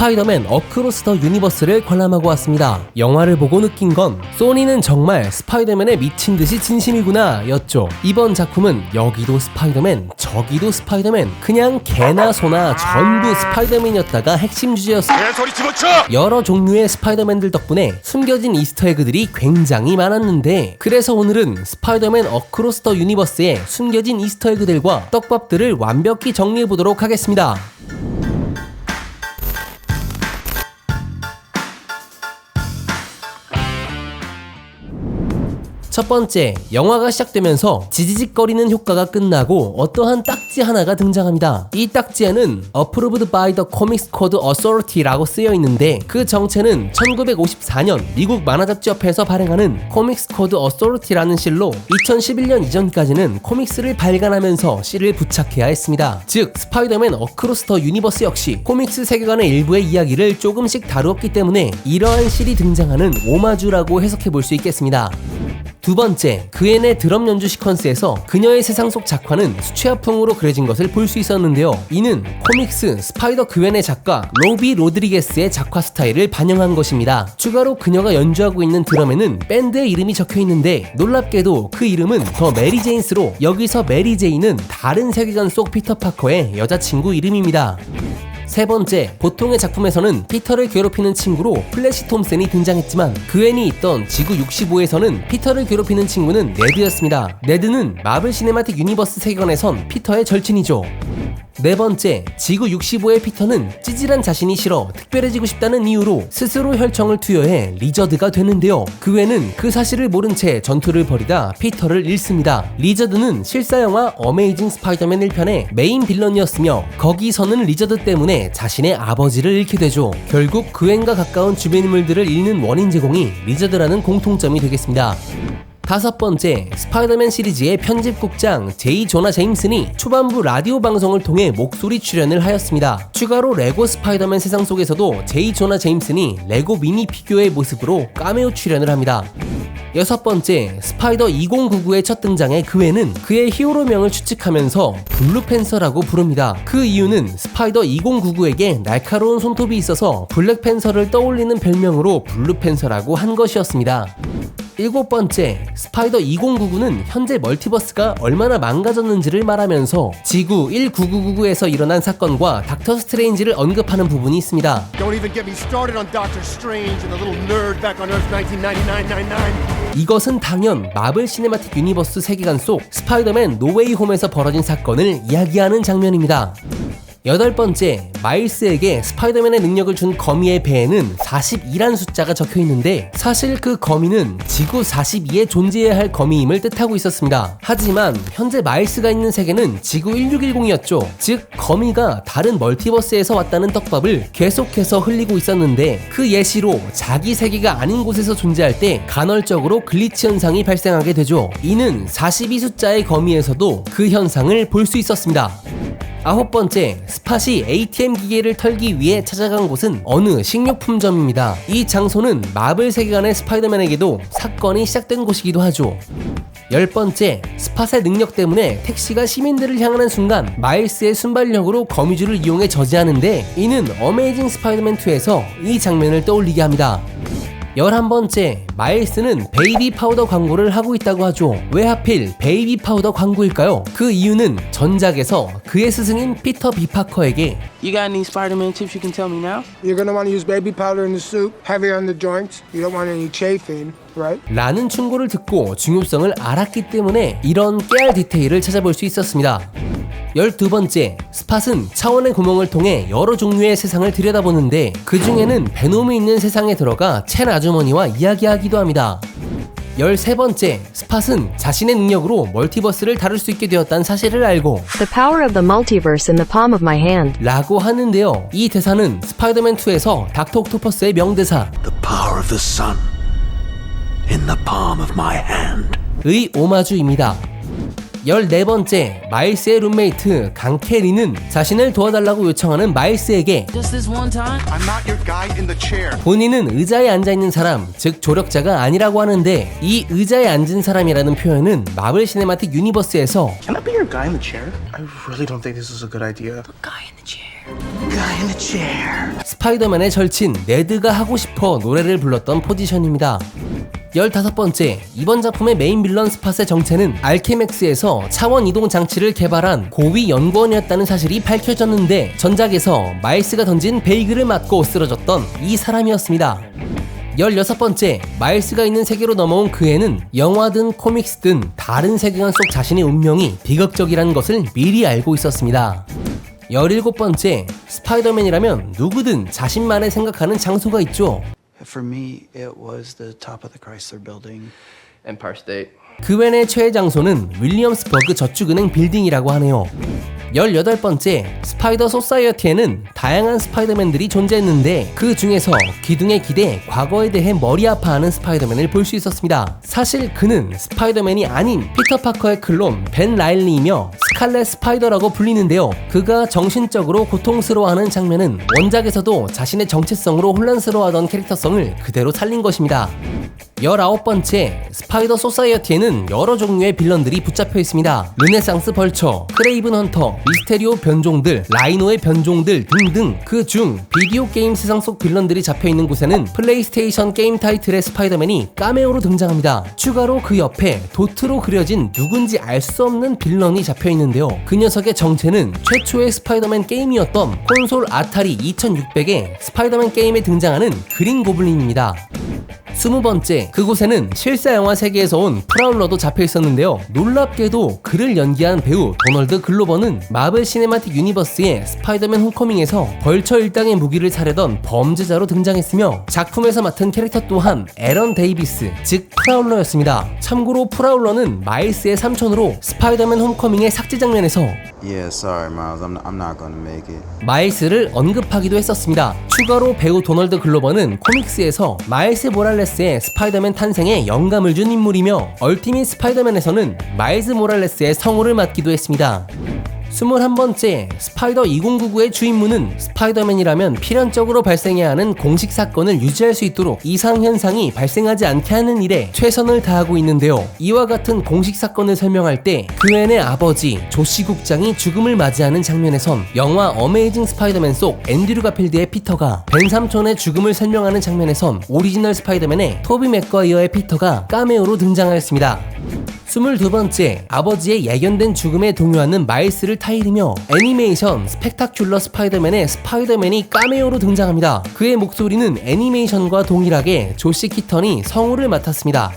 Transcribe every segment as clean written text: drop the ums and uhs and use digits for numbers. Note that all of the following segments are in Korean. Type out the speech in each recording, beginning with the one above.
스파이더맨 어크로스 더 유니버스를 관람하고 왔습니다. 영화를 보고 느낀 건 소니는 정말 스파이더맨에 미친 듯이 진심이구나 였죠. 이번 작품은 여기도 스파이더맨 저기도 스파이더맨 그냥 개나 소나 전부 스파이더맨이었다가 핵심 주제였어요. 여러 종류의 스파이더맨들 덕분에 숨겨진 이스터에그들이 굉장히 많았는데, 그래서 오늘은 스파이더맨 어크로스 더 유니버스의 숨겨진 이스터에그들과 떡밥들을 완벽히 정리해보도록 하겠습니다. 첫 번째, 영화가 시작되면서 지지직거리는 효과가 끝나고 어떠한 딱지 하나가 등장합니다. 이 딱지에는 Approved by the Comics Code Authority라고 쓰여 있는데, 그 정체는 1954년 미국 만화잡지협회에서 발행하는 Comics Code Authority라는 실로 2011년 이전까지는 코믹스를 발간하면서 실을 부착해야 했습니다. 즉 스파이더맨 어크로스 더 유니버스 역시 코믹스 세계관의 일부의 이야기를 조금씩 다루었기 때문에 이러한 실이 등장하는 오마주라고 해석해볼 수 있겠습니다. 두 번째, 그앤의 드럼 연주 시퀀스에서 그녀의 세상 속 작화는 수채화풍으로 그려진 것을 볼 수 있었는데요. 이는 코믹스 스파이더 그앤의 작가 로비 로드리게스의 작화 스타일을 반영한 것입니다. 추가로 그녀가 연주하고 있는 드럼에는 밴드의 이름이 적혀 있는데, 놀랍게도 그 이름은 더 메리 제인스로 여기서 메리 제인은 다른 세계관 속 피터 파커의 여자친구 이름입니다. 세 번째, 보통의 작품에서는 피터를 괴롭히는 친구로 플래시 톰슨이 등장했지만 그앤이 있던 지구 65에서는 피터를 괴롭히는 친구는 네드였습니다. 네드는 마블 시네마틱 유니버스 세계관에선 피터의 절친이죠. 네 번째, 지구 65의 피터는 찌질한 자신이 싫어 특별해지고 싶다는 이유로 스스로 혈청을 투여해 리저드가 되는데요. 그앤은 그 사실을 모른 채 전투를 벌이다 피터를 잃습니다. 리저드는 실사영화 어메이징 스파이더맨 1편의 메인 빌런이었으며, 거기서는 리저드 때문에 자신의 아버지를 잃게 되죠. 결국 그앤과 가까운 주변 인물들을 잃는 원인 제공이 리저드라는 공통점이 되겠습니다. 다섯 번째, 스파이더맨 시리즈의 편집국장 제이 조나 제임슨이 초반부 라디오 방송을 통해 목소리 출연을 하였습니다. 추가로 레고 스파이더맨 세상 속에서도 제이 조나 제임슨이 레고 미니 피규어의 모습으로 카메오 출연을 합니다. 여섯 번째, 스파이더 2099의 첫 등장에 그앤은 그의 히어로명을 추측하면서 블루팬서라고 부릅니다. 그 이유는 스파이더 2099에게 날카로운 손톱이 있어서 블랙팬서를 떠올리는 별명으로 블루팬서라고 한 것이었습니다. 일곱 번째, 스파이더 2099는 현재 멀티버스가 얼마나 망가졌는지를 말하면서 지구 19999에서 일어난 사건과 닥터 스트레인지를 언급하는 부분이 있습니다. 이것은 당연 마블 시네마틱 유니버스 세계관 속 스파이더맨 노웨이 홈에서 벌어진 사건을 이야기하는 장면입니다. 여덟 번째, 마일스에게 스파이더맨의 능력을 준 거미의 배에는 42란 숫자가 적혀 있는데, 사실 그 거미는 지구 42에 존재해야 할 거미임을 뜻하고 있었습니다. 하지만 현재 마일스가 있는 세계는 지구 1610이었죠. 즉 거미가 다른 멀티버스에서 왔다는 떡밥을 계속해서 흘리고 있었는데, 그 예시로 자기 세계가 아닌 곳에서 존재할 때 간헐적으로 글리치 현상이 발생하게 되죠. 이는 42 숫자의 거미에서도 그 현상을 볼 수 있었습니다. 아홉 번째, 스팟이 ATM 기계를 털기 위해 찾아간 곳은 어느 식료품점입니다. 이 장소는 마블 세계관의 스파이더맨에게도 사건이 시작된 곳이기도 하죠. 열 번째, 스팟의 능력 때문에 택시가 시민들을 향하는 순간 마일스의 순발력으로 거미줄을 이용해 저지하는데, 이는 어메이징 스파이더맨 2에서 이 장면을 떠올리게 합니다. 11번째, 마일스는 베이비 파우더 광고를 하고 있다고 하죠. 왜 하필 베이비 파우더 광고일까요? 그 이유는 전작에서 그의 스승인 피터 비 파커에게 You got any Spider-Man tips you can tell me now? You're gonna want to use baby powder in the soup, heavy on the joints. You don't want any chafing, right? 라는 충고를 듣고 중요성을 알았기 때문에 이런 깨알 디테일을 찾아볼 수 있었습니다. 12번째, 스팟은 차원의 구멍을 통해 여러 종류의 세상을 들여다보는데, 그 중에는 베놈이 있는 세상에 들어가 첸 아주머니와 이야기하기도 합니다. 13번째, 스팟은 자신의 능력으로 멀티버스를 다룰 수 있게 되었다는 사실을 알고 The power of the multiverse in the palm of my hand. 라고 하는데요. 이 대사는 스파이더맨 2에서 닥터 옥토퍼스의 명대사 The power of the sun in the palm of my hand. 의 오마주입니다. 14번째, 마일스의 룸메이트 강캐리는 자신을 도와달라고 요청하는 마일스에게 Just this one time? I'm not your guy in the chair. 본인은 의자에 앉아있는 사람, 즉 조력자가 아니라고 하는데, 이 의자에 앉은 사람이라는 표현은 마블 시네마틱 유니버스에서 Can I be your guy in the chair? I really don't think this is a good idea. Guy in the chair. Guy in the chair. 스파이더맨의 절친 네드가 하고 싶어 노래를 불렀던 포지션입니다. 15번째, 이번 작품의 메인 빌런 스팟의 정체는 알케맥스에서 차원 이동 장치를 개발한 고위 연구원이었다는 사실이 밝혀졌는데 전작에서 마일스가 던진 베이글을 맞고 쓰러졌던 이 사람이었습니다. 16번째, 마일스가 있는 세계로 넘어온 그 애는 영화든 코믹스든 다른 세계관 속 자신의 운명이 비극적이라는 것을 미리 알고 있었습니다. 17번째, 스파이더맨이라면 누구든 자신만의 생각하는 장소가 있죠. For me, it was the top of the Chrysler Building. Empire State. 그웬의 최애 장소는 윌리엄스버그 저축은행 빌딩이라고 하네요. 18번째, 스파이더 소사이어티에는 다양한 스파이더맨들이 존재했는데 그 중에서 기둥에 기대 과거에 대해 머리 아파하는 스파이더맨을 볼 수 있었습니다. 사실 그는 스파이더맨이 아닌 피터 파커의 클론 벤 라일리이며 스칼렛 스파이더라고 불리는데요. 그가 정신적으로 고통스러워하는 장면은 원작에서도 자신의 정체성으로 혼란스러워하던 캐릭터성을 그대로 살린 것입니다. 19번째, 스파이더 소사이어티에는 여러 종류의 빌런들이 붙잡혀 있습니다. 르네상스 벌처, 크레이븐 헌터, 미스테리오 변종들, 라이노의 변종들 등등. 그 중 비디오 게임 세상 속 빌런들이 잡혀 있는 곳에는 플레이스테이션 게임 타이틀의 스파이더맨이 카메오로 등장합니다. 추가로 그 옆에 도트로 그려진 누군지 알 수 없는 빌런이 잡혀 있는데요. 그 녀석의 정체는 최초의 스파이더맨 게임이었던 콘솔 아타리 2600의 스파이더맨 게임에 등장하는 그린 고블린입니다. 20번째, 그곳에는 실사 영화 세계에서 온 프라울러도 잡혀 있었는데요. 놀랍게도 그를 연기한 배우 도널드 글로버는 마블 시네마틱 유니버스의 스파이더맨 홈커밍에서 벌처 일당의 무기를 사려던 범죄자로 등장했으며 작품에서 맡은 캐릭터 또한 에런 데이비스, 즉 프라울러였습니다. 참고로 프라울러는 마일스의 삼촌으로 스파이더맨 홈커밍의 삭제 장면에서 Yeah, sorry, Miles. I'm not gonna make it. 마일스를 언급하기도 했었습니다. 추가로 배우 도널드 글로버는 코믹스에서 마일스 모랄레스의 스파이더맨 탄생에 영감을 준 인물이며 얼티밋 스파이더맨에서는 마일스 모랄레스의 성우를 맡기도 했습니다. 21번째, 스파이더 2099의 주임무는 스파이더맨이라면 필연적으로 발생해야 하는 공식 사건을 유지할 수 있도록 이상현상이 발생하지 않게 하는 일에 최선을 다하고 있는데요. 이와 같은 공식 사건을 설명할 때 그웬의 아버지 조시 국장이 죽음을 맞이하는 장면에선 영화 어메이징 스파이더맨 속 앤드류 가필드의 피터가 벤 삼촌의 죽음을 설명하는 장면에선 오리지널 스파이더맨의 토비 맥과이어의 피터가 카메오로 등장하였습니다. 22번째, 아버지의 예견된 죽음에 동요하는 마일스를 타이르며 애니메이션 스펙타큘러 스파이더맨의 스파이더맨이 카메오로 등장합니다. 그의 목소리는 애니메이션과 동일하게 조시 키턴이 성우를 맡았습니다.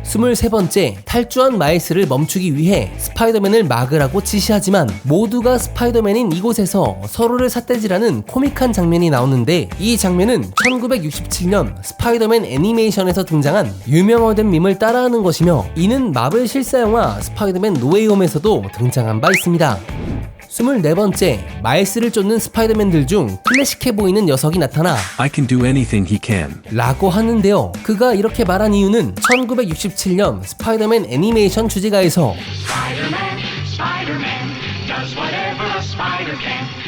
23번째, 탈주한 마일스를 멈추기 위해 스파이더맨을 막으라고 지시하지만 모두가 스파이더맨인 이곳에서 서로를 삿대질하는 코믹한 장면이 나오는데 이 장면은 1967년 스파이더맨 애니메이션에서 등장한 유명화된 밈을 따라하는 것이며 이는 마블 실사영화 스파이더맨 노웨이홈에서도 등장한 바 있습니다. 24번째, 마일스를 쫓는 스파이더맨들 중 클래식해 보이는 녀석이 나타나 I can do anything he can. 라고 하는데요. 그가 이렇게 말한 이유는 1967년 스파이더맨 애니메이션 주제가에서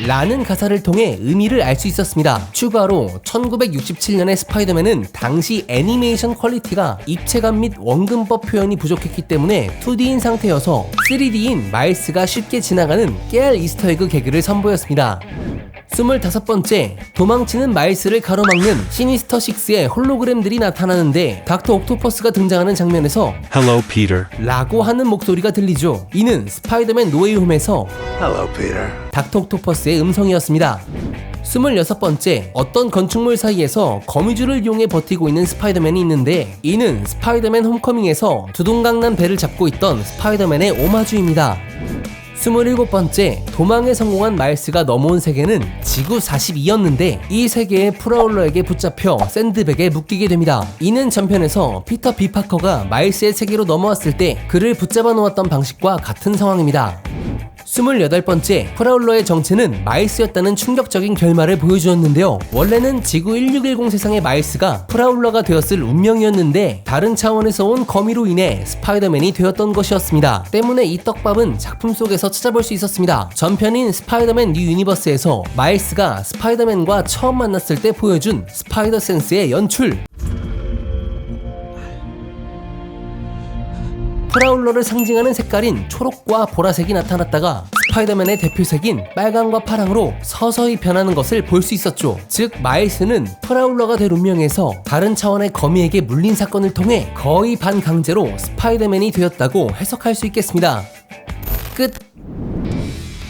라는 가사를 통해 의미를 알 수 있었습니다. 추가로 1967년의 스파이더맨은 당시 애니메이션 퀄리티가 입체감 및 원근법 표현이 부족했기 때문에 2D인 상태여서 3D인 마일스가 쉽게 지나가는 깨알 이스터에그 개그를 선보였습니다. 25번째, 도망치는 마일스를 가로막는 시니스터6의 홀로그램들이 나타나는데 닥터 옥토퍼스가 등장하는 장면에서 Hello, Peter. 라고 하는 목소리가 들리죠. 이는 스파이더맨 노웨이홈에서 Hello, Peter. 닥터 옥토퍼스의 음성이었습니다. 26번째, 어떤 건축물 사이에서 거미줄을 이용해 버티고 있는 스파이더맨이 있는데 이는 스파이더맨 홈커밍에서 두둥강난 배를 잡고 있던 스파이더맨의 오마주입니다. 27번째, 도망에 성공한 마일스가 넘어온 세계는 지구 42였는데 이 세계의 프라울러에게 붙잡혀 샌드백에 묶이게 됩니다. 이는 전편에서 피터 비 파커가 마일스의 세계로 넘어왔을 때 그를 붙잡아 놓았던 방식과 같은 상황입니다. 28번째, 프라울러의 정체는 마일스였다는 충격적인 결말을 보여주었는데요. 원래는 지구 1610 세상의 마일스가 프라울러가 되었을 운명이었는데 다른 차원에서 온 거미로 인해 스파이더맨이 되었던 것이었습니다. 때문에 이 떡밥은 작품 속에서 찾아볼 수 있었습니다. 전편인 스파이더맨 뉴 유니버스에서 마일스가 스파이더맨과 처음 만났을 때 보여준 스파이더 센스의 연출, 프라울러를 상징하는 색깔인 초록과 보라색이 나타났다가 스파이더맨의 대표색인 빨강과 파랑으로 서서히 변하는 것을 볼 수 있었죠. 즉 마일스는 프라울러가 될 운명에서 다른 차원의 거미에게 물린 사건을 통해 거의 반강제로 스파이더맨이 되었다고 해석할 수 있겠습니다. 끝!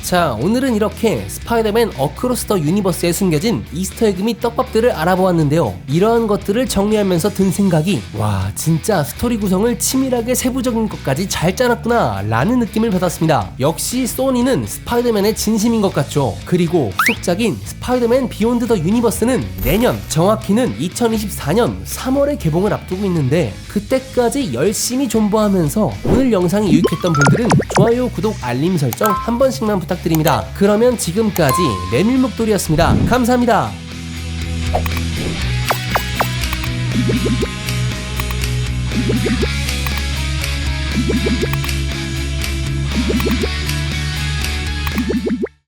자, 오늘은 이렇게 스파이더맨 어크로스 더 유니버스에 숨겨진 이스터에그 및 떡밥들을 알아보았는데요. 이러한 것들을 정리하면서 든 생각이, 와, 진짜 스토리 구성을 치밀하게 세부적인 것까지 잘 짜놨구나 라는 느낌을 받았습니다. 역시 소니는 스파이더맨의 진심인 것 같죠. 그리고 후속작인 스파이더맨 비욘드 더 유니버스는 내년, 정확히는 2024년 3월에 개봉을 앞두고 있는데 그때까지 열심히 존버하면서 오늘 영상이 유익했던 분들은 좋아요, 구독, 알림 설정 한 번씩만 부탁드립니다. 그러면 지금까지 메밀목도리였습니다. 감사합니다.